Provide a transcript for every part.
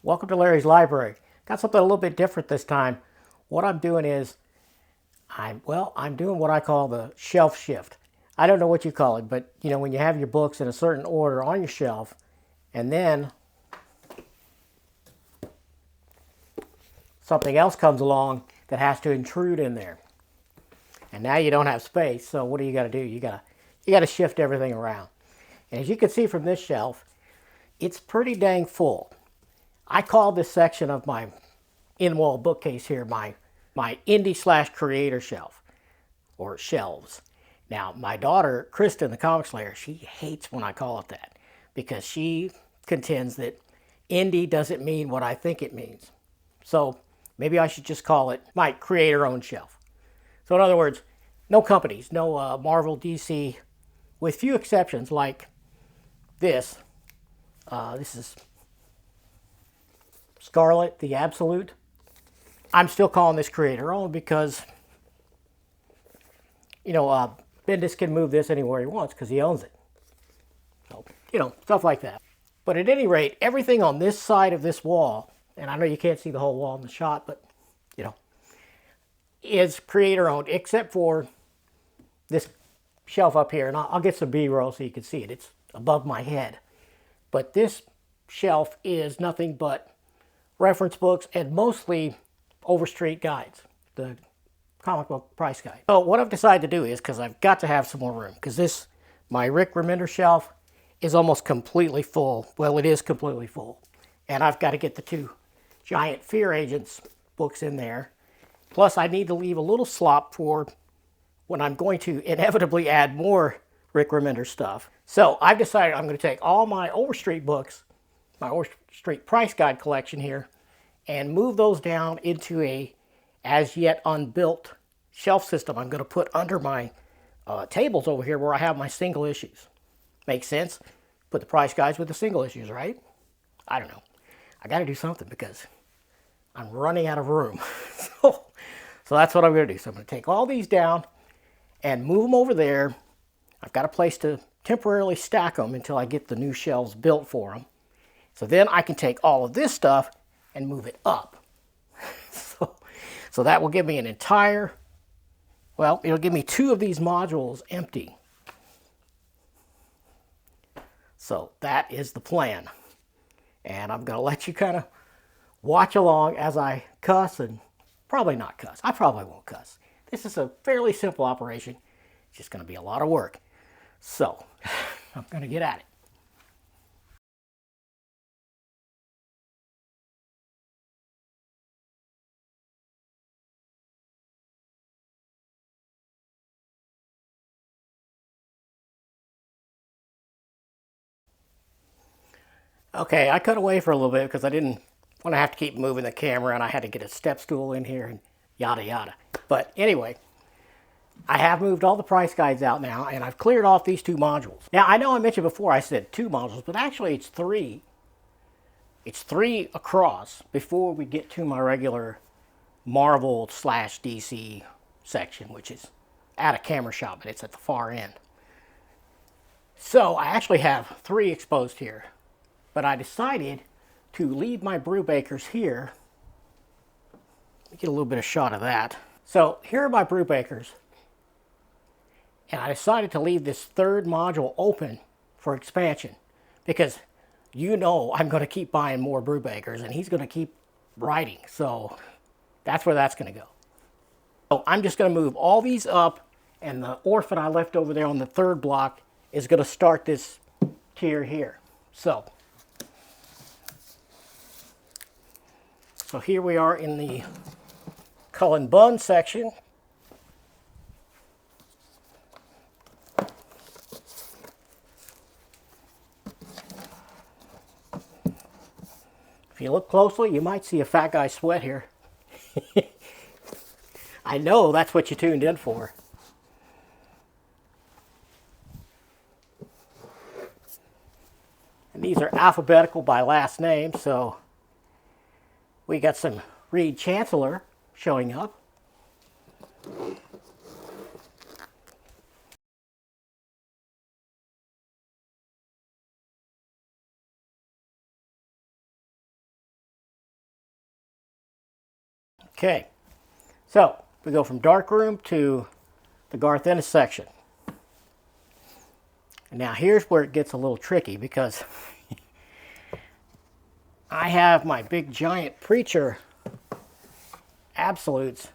Welcome to Larry's Library. Got something a little bit different this time. What I'm doing is, I'm doing what I call the shelf shift. I don't know what you call it, but you know, when you have your books in a certain order on your shelf, and then something else comes along that has to intrude in there. And now you don't have space, so what do? You gotta shift everything around. And as you can see from this shelf, it's pretty dang full. I call this section of my in-wall bookcase here my indie/creator shelf, or shelves. Now, my daughter, Kristen, the comic slayer, she hates when I call it that because she contends that indie doesn't mean what I think it means. So maybe I should just call it my creator-owned shelf. So in other words, no companies, no Marvel, DC, with few exceptions like this. This is Scarlet, the Absolute. I'm still calling this creator-owned because, you know, Bendis can move this anywhere he wants because he owns it. So, you know, stuff like that. But at any rate, everything on this side of this wall, and I know you can't see the whole wall in the shot, but, you know, is creator-owned except for this shelf up here. And I'll get some B-roll so you can see it. It's above my head. But this shelf is nothing but reference books and mostly Overstreet guides, the comic book price guide. So what I've decided to do is, because I've got to have some more room, because my Rick Remender shelf is almost completely full. Well, it is completely full. And I've got to get the two giant Fear Agents books in there. Plus, I need to leave a little slop for when I'm going to inevitably add more Rick Remender stuff. So I've decided I'm going to take all my Overstreet books, my Overstreet price guide collection here, and move those down into a as yet unbuilt shelf system I'm going to put under my tables over here where I have my single issues. Makes sense? Put the price guides with the single issues, right? I don't know. I got to do something because I'm running out of room. so that's what I'm going to do. So I'm going to take all these down and move them over there. I've got a place to temporarily stack them until I get the new shelves built for them. So then I can take all of this stuff and move it up. so that will give me an entire, well, it'll give me two of these modules empty. So that is the plan. And I'm going to let you kind of watch along as I cuss and probably not cuss. I probably won't cuss. This is a fairly simple operation. It's just going to be a lot of work. So I'm going to get at it. Okay, I cut away for a little bit because I didn't want to have to keep moving the camera, and I had to get a step stool in here and yada yada. But anyway, I have moved all the price guides out now, and I've cleared off these two modules. Now, I know I mentioned before I said two modules, but actually it's three. It's three across before we get to my regular Marvel/DC section, which is at a camera shop, but it's at the far end. So I actually have three exposed here. But I decided to leave my Brewbakers here. Let me get a little bit of shot of that. So here are my Brewbakers. And I decided to leave this third module open for expansion. Because you know I'm going to keep buying more Brewbakers and he's going to keep writing. So that's where that's going to go. So I'm just going to move all these up, and the orphan I left over there on the third block is going to start this tier here. So here we are in the Cullen Bunn section. If you look closely, you might see a fat guy sweat here. I know that's what you tuned in for. And these are alphabetical by last name, so we got some Reed Chancellor showing up. Okay, so we go from dark room to the Garth Ennis section. And now here's where it gets a little tricky because I have my big giant Preacher Absolutes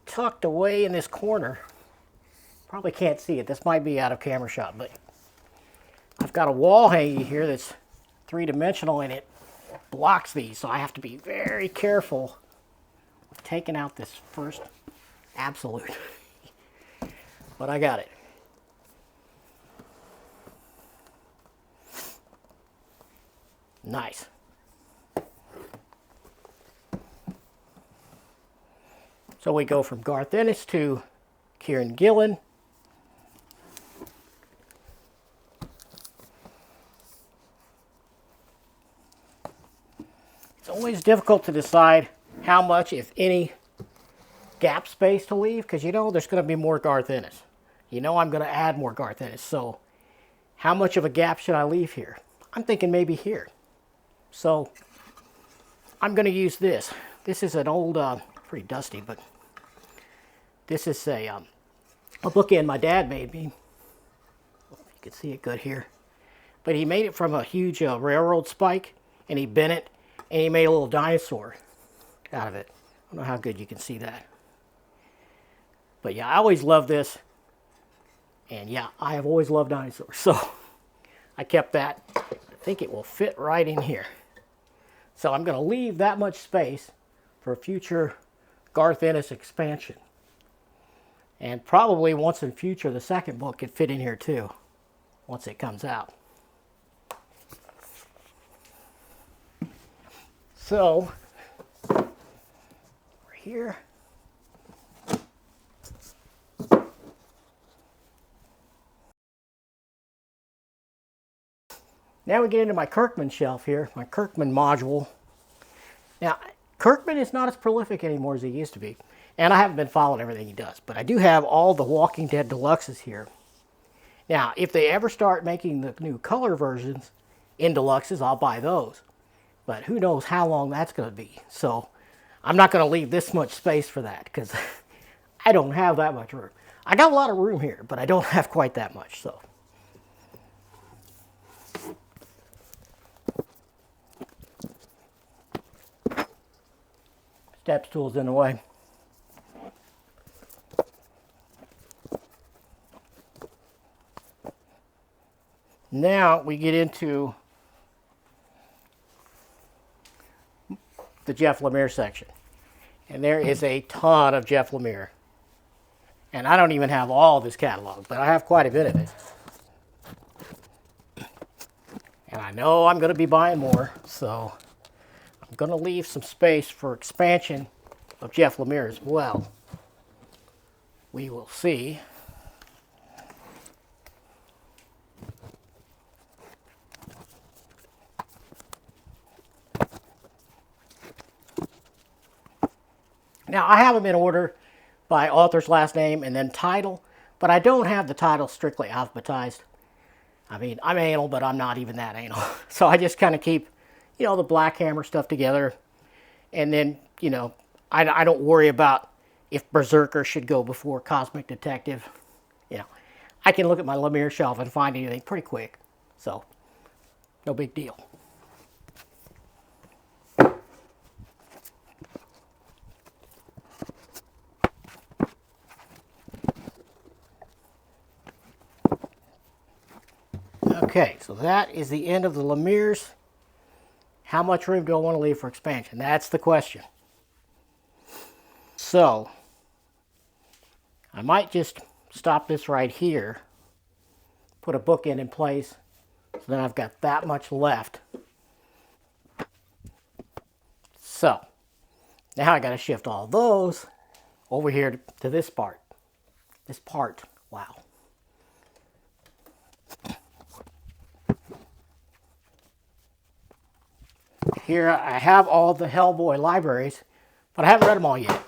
tucked away in this corner. Probably can't see it. This might be out of camera shot, but I've got a wall hanging here that's three-dimensional and it blocks these, so I have to be very careful of taking out this first Absolute. But I got it. Nice. So we go from Garth Ennis to Kieran Gillen. It's always difficult to decide how much, if any, gap space to leave, because you know there's going to be more Garth Ennis. You know I'm going to add more Garth Ennis, so how much of a gap should I leave here? I'm thinking maybe here. So I'm going to use this. This is an old, pretty dusty, but this is a bookend my dad made me. You can see it good here. But he made it from a huge railroad spike, and he bent it, and he made a little dinosaur out of it. I don't know how good you can see that. But yeah, I always loved this. And yeah, I have always loved dinosaurs. So I kept that. I think it will fit right in here. So I'm going to leave that much space for a future Garth Ennis expansion. And probably once in future, the second book could fit in here too, once it comes out. So, we're here. Now we get into my Kirkman shelf here, my Kirkman module. Now, Kirkman is not as prolific anymore as he used to be. And I haven't been following everything he does. But I do have all the Walking Dead Deluxes here. Now, if they ever start making the new color versions in Deluxes, I'll buy those. But who knows how long that's going to be. So, I'm not going to leave this much space for that. Because I don't have that much room. I got a lot of room here, but I don't have quite that much. So, step stool's in the way. Now we get into the Jeff Lemire section. And there is a ton of Jeff Lemire. And I don't even have all of his catalog, but I have quite a bit of it. And I know I'm going to be buying more, so I'm going to leave some space for expansion of Jeff Lemire as well. We will see. Now, I have them in order by author's last name and then title, but I don't have the title strictly alphabetized. I mean, I'm anal, but I'm not even that anal. So I just kind of keep, you know, the Black Hammer stuff together. And then, you know, I don't worry about if Berserker should go before Cosmic Detective. You know, I can look at my Lemire shelf and find anything pretty quick. So, no big deal. Okay, so that is the end of the Lemires. How much room do I want to leave for expansion? That's the question. So, I might just stop this right here, put a bookend in place, so then I've got that much left. So, now I got to shift all those over here to this part. This part, wow. Here I have all the Hellboy libraries, but I haven't read them all yet.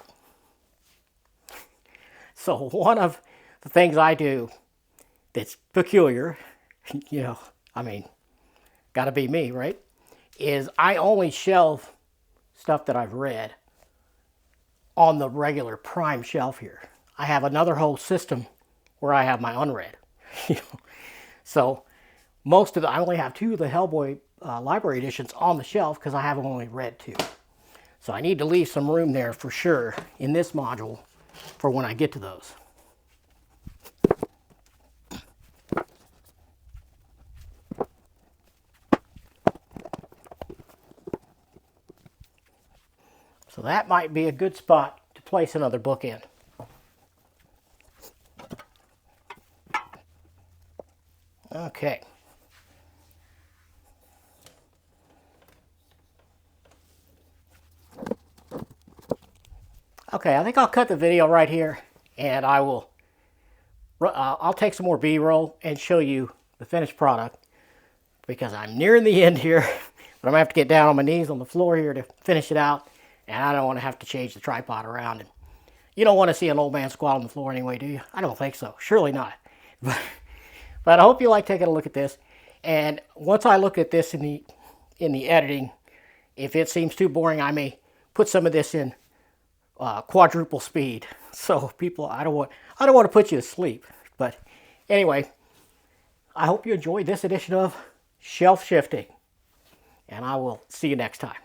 So one of the things I do that's peculiar, you know, I mean, gotta be me, right? Is I only shelve stuff that I've read on the regular prime shelf here. I have another whole system where I have my unread. So most of I only have 2 of the Hellboy library editions on the shelf because I have only read 2. So I need to leave some room there for sure in this module for when I get to those. So that might be a good spot to place another book in. Okay. Okay, I think I'll cut the video right here, and I'll take some more B-roll and show you the finished product, because I'm nearing the end here, but I'm gonna have to get down on my knees on the floor here to finish it out, and I don't want to have to change the tripod around. And you don't want to see an old man squat on the floor anyway, do you? I don't think so. Surely not. But I hope you like taking a look at this. And once I look at this in the editing, if it seems too boring, I may put some of this in quadruple speed. So people, I don't want to put you to sleep. But anyway, I hope you enjoyed this edition of Shelf Shifting, and I will see you next time.